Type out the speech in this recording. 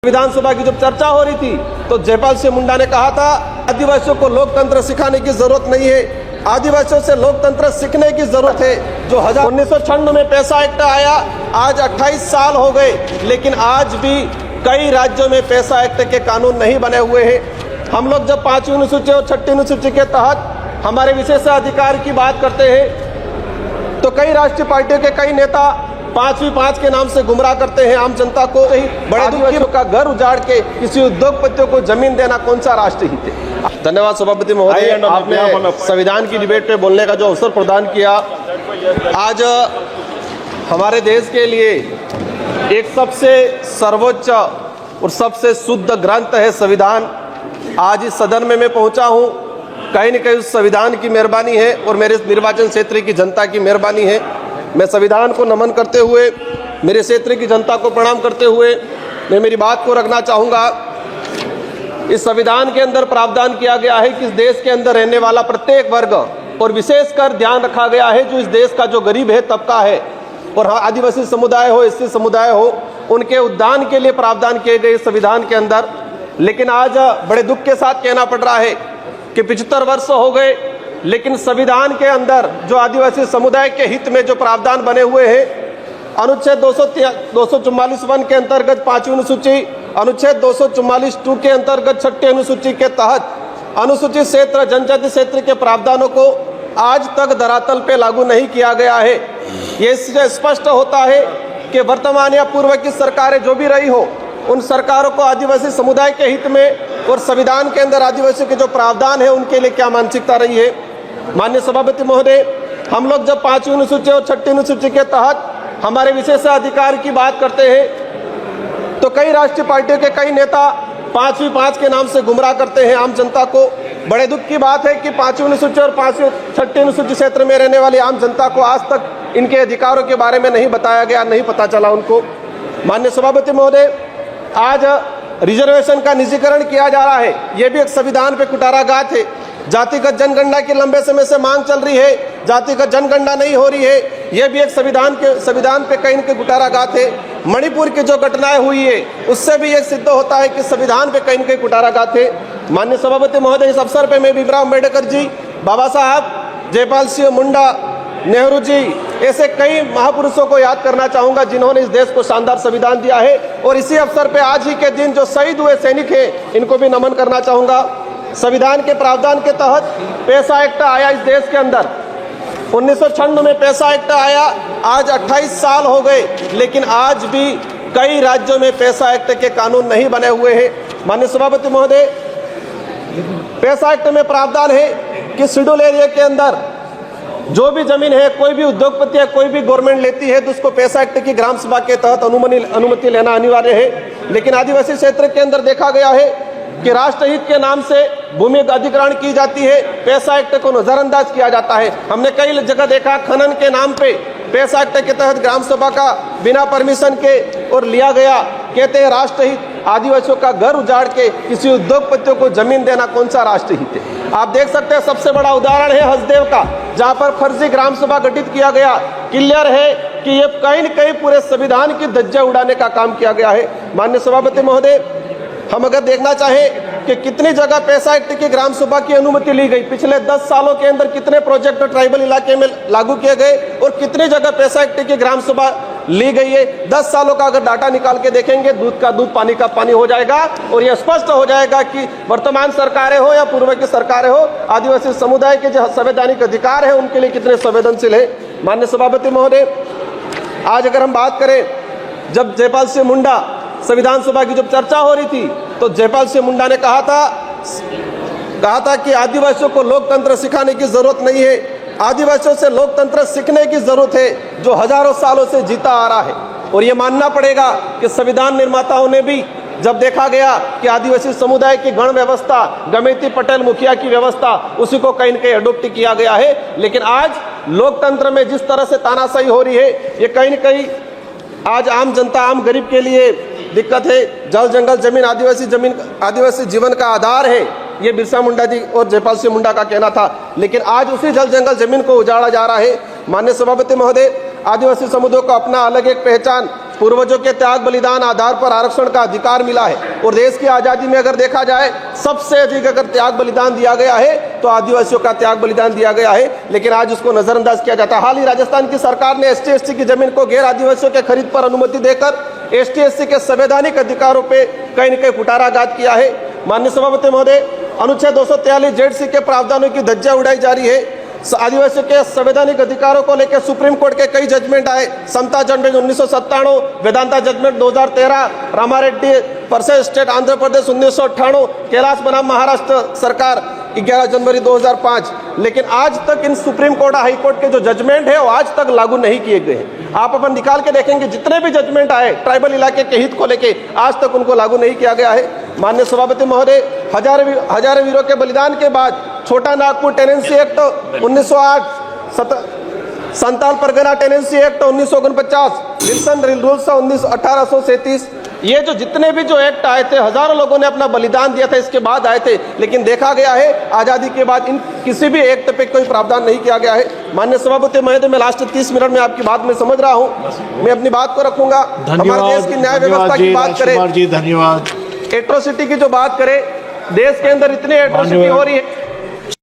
विधानसभा की जब चर्चा हो रही थी तो जयपाल सिंह मुंडा ने कहा था आदिवासियों को लोकतंत्र सिखाने की जरूरत नहीं है, आदिवासियों से लोकतंत्र सीखने की जरूरत है। जो 1996 में पैसा एक्ट आया, आज 28 साल हो गए, लेकिन आज भी कई राज्यों में पैसा एक्ट के कानून नहीं बने हुए हैं। हम लोग जब 5वीं अनुसूची और 6ठी अनुसूची के तहत हमारे विशेषाधिकार की बात करते हैं तो कई राष्ट्रीय पार्टियों के कई नेता 5वीं 5 के नाम से गुमराह करते हैं आम जनता को। बड़े आदिवासियों का घर उजाड़ के किसी उद्योगपतियों को जमीन देना कौन सा राष्ट्रहित है? धन्यवाद सभापति महोदय, आपने संविधान की डिबेट पे बोलने का जो अवसर प्रदान किया। आज हमारे देश के लिए एक सबसे सर्वोच्च और सबसे शुद्ध ग्रंथ है संविधान। आज इस सदन में मैं पहुंचा हूं, कहीं न कहीं उस संविधान की मेहरबानी है और मेरे निर्वाचन क्षेत्र की जनता की मेहरबानी है। मैं संविधान को नमन करते हुए, मेरे क्षेत्र की जनता को प्रणाम करते हुए मैं मेरी बात को रखना चाहूँगा। इस संविधान के अंदर प्रावधान किया गया है कि इस देश के अंदर रहने वाला प्रत्येक वर्ग और विशेषकर ध्यान रखा गया है जो इस देश का जो गरीब है तबका है और आदिवासी समुदाय हो, एससी समुदाय हो, उनके उद्धार के लिए प्रावधान किए गए संविधान के अंदर। लेकिन आज बड़े दुख के साथ कहना पड़ रहा है कि 75 वर्ष हो गए, लेकिन संविधान के अंदर जो आदिवासी समुदाय के हित में जो प्रावधान बने हुए हैं, अनुच्छेद 244(1) के अंतर्गत 5वीं अनुसूची, अनुच्छेद 244(2) के अंतर्गत 6ठी अनुसूची के तहत अनुसूचित क्षेत्र, जनजाति क्षेत्र के प्रावधानों को आज तक धरातल पे लागू नहीं किया गया है। ये इससे स्पष्ट होता है कि वर्तमान या पूर्व की सरकारें जो भी रही हो, उन सरकारों को आदिवासी समुदाय के हित में और संविधान के अंदर आदिवासियों के जो प्रावधान है उनके लिए क्या मानसिकता रही है। माननीय सभापति महोदय, हम लोग जब 5वीं अनुसूची और 6ठी अनुसूची के तहत हमारे विशेषाधिकार की बात करते हैं तो कई राष्ट्रीय पार्टियों के कई नेता 5वीं 5 के नाम से गुमराह करते हैं आम जनता को। बड़े दुख की बात है कि 5वीं अनुसूची और 6ठी अनुसूची क्षेत्र में रहने वाली आम जनता को आज तक इनके अधिकारों के बारे में नहीं बताया गया, नहीं पता चला उनको। माननीय सभापति महोदय, आज रिजर्वेशन का निजीकरण किया जा रहा है, ये भी एक संविधान पे कुटाराघात है। जातिगत जनगणना की लंबे समय से मांग चल रही है, जातिगत जनगणना नहीं हो रही है, यह भी एक संविधान पे कहीं न कहीं कुटाराघात है। मणिपुर की जो घटनाएं हुई है उससे भी ये सिद्ध होता है कि संविधान पे कहीं न कहीं कुटाराघात है। माननीय सभापति महोदय, इस अवसर पे मैं भीमराव अम्बेडकर जी, बाबा साहब, जयपाल सिंह मुंडा, नेहरू जी, ऐसे कई महापुरुषों को याद करना चाहूंगा जिन्होंने इस देश को शानदार संविधान दिया है। और इसी अवसर पे आज ही के दिन जो शहीद हुए सैनिक हैं, इनको भी नमन करना चाहूंगा। संविधान के प्रावधान के तहत पैसा एक्ट आया इस देश के अंदर, 1996 में पैसा एक्ट आया, आज 28 साल हो गए, लेकिन आज भी कई राज्यों में पैसा एक्ट के कानून नहीं बने हुए हैं। माननीय सभापति महोदय, पैसा एक्ट में प्रावधान है कि शेड्यूल एरिया के अंदर जो भी जमीन है, कोई भी उद्योगपति या कोई भी गवर्नमेंट लेती है तो उसको पैसा एक्ट की ग्राम सभा के तहत अनुमति लेना अनिवार्य है। लेकिन आदिवासी क्षेत्र के अंदर देखा गया है कि राष्ट्रहित के नाम से भूमि अधिग्रहण की जाती है, पैसा एक्ट को नजरअंदाज किया जाता है। हमने कई जगह देखा खनन के नाम पे पैसा एक्ट के तहत ग्राम सभा का बिना परमिशन के और लिया गया। कहते हैं राष्ट्रहित, आदिवासियों का घर उजाड़ के किसी उद्योगपतियों को जमीन देना कौन सा राष्ट्रहित है? आप देख सकते हैं, सबसे बड़ा उदाहरण है हसदेव का, जहां पर फर्जी ग्राम सभा गठित किया गया। क्लियर है कि ये कहीं न कहीं पूरे संविधान की धज्जियां उड़ाने का काम किया गया है। माननीय सभापति महोदय, हम अगर देखना चाहें कि कितनी जगह पैसा एक्ट की ग्राम सभा की अनुमति ली गई, पिछले 10 सालों के अंदर कितने प्रोजेक्ट ट्राइबल इलाके में लागू किए गए और कितनी जगह पैसा एक्ट की ग्राम सभा ली गई है। 10 सालों का अगर डाटा निकाल के देखेंगे, दूध का दूध, पानी का पानी हो जाएगा और यह स्पष्ट हो जाएगा कि वर्तमान सरकारें हो या पूर्व की सरकारें हो, आदिवासी समुदाय के जो संवैधानिक अधिकार है उनके लिए कितने संवेदनशील है। माननीय सभापति महोदय, आज अगर हम बात करें, जब जयपाल सिंह मुंडा संविधान सभा की जब चर्चा हो रही थी तो जयपाल सिंह मुंडा ने कहा था कि आदिवासियों को लोकतंत्र सिखाने की जरूरत नहीं है, आदिवासियों से लोकतंत्र सीखने की जरूरत है जो हजारों सालों से जीता आ रहा है। और ये मानना पड़ेगा कि संविधान निर्माताओं ने भी जब देखा गया कि आदिवासी समुदाय की गण व्यवस्था, गमेती पटेल मुखिया की व्यवस्था, उसी को कहीं न कहीं अडोप्ट किया गया है। लेकिन आज लोकतंत्र में जिस तरह से तानाशाही हो रही है, ये कहीं न कहीं आज आम जनता, आम गरीब के लिए दिक्कत है। जल जंगल जमीन, आदिवासी जीवन का आधार है, ये बिरसा मुंडा जी और जयपाल सिंह मुंडा का कहना था। लेकिन आज उसी जल जंगल जमीन को उजाड़ा जा रहा है। माननीय सभापति महोदय, आदिवासी समुदाय को अपना अलग एक पहचान पूर्वजों के त्याग बलिदान आधार पर आरक्षण का अधिकार मिला है। और देश की आज़ादी में अगर देखा जाए सबसे अधिक अगर त्याग बलिदान दिया गया है तो आदिवासियों का त्याग बलिदान दिया गया है, लेकिन आज उसको नजरअंदाज किया जाता है। हाल ही राजस्थान की सरकार ने ST/ST की जमीन को गैर आदिवासियों के खरीद पर अनुमति देकर ST/ST के संवैधानिक अधिकारों पे कहीं न कहीं कुठाराघात किया है। माननीय सभापति महोदय, अनुच्छेद 243 ZC के प्रावधानों की धज्जियां उड़ाई जा रही है। आदिवासियों के संवैधानिक अधिकारों को लेकर सुप्रीम कोर्ट के कई जजमेंट आए। Samatha judgment 1997, Vedanta judgment 2013, Ramareddy versus state Andhra Pradesh 1998, Kailash बनाम महाराष्ट्र सरकार 11 जनवरी 2005। लेकिन आज तक इन सुप्रीम कोर्ट हाई कोर्ट के जो जजमेंट है वो आज तक लागू नहीं किए गए हैं। आप अपन निकाल के देखेंगे जितने भी जजमेंट आए ट्राइबल इलाके के हित को लेके आज तक उनको लागू नहीं किया गया है। माननीय सभापति महोदय, हजारों वीरों के बलिदान के बाद Chota Nagpur tenancy act 1908, Santal Pargana tenancy act 1949, Wilson rules 1837, ये जो जितने भी जो एक्ट आए थे हजारों लोगों ने अपना बलिदान दिया था, इसके बाद आए थे। लेकिन देखा गया है आजादी के बाद इन किसी भी एक्ट पे कोई प्रावधान नहीं किया गया है। माननीय सभापति महोदय, मैं लास्ट 30 मिनट में आपकी बात में समझ रहा हूँ, मैं अपनी बात को रखूंगा। हमारे देश की न्याय व्यवस्था की बात करें, धन्यवाद। एट्रोसिटी की जो बात करें, देश के अंदर इतनी एट्रोसिटी हो रही है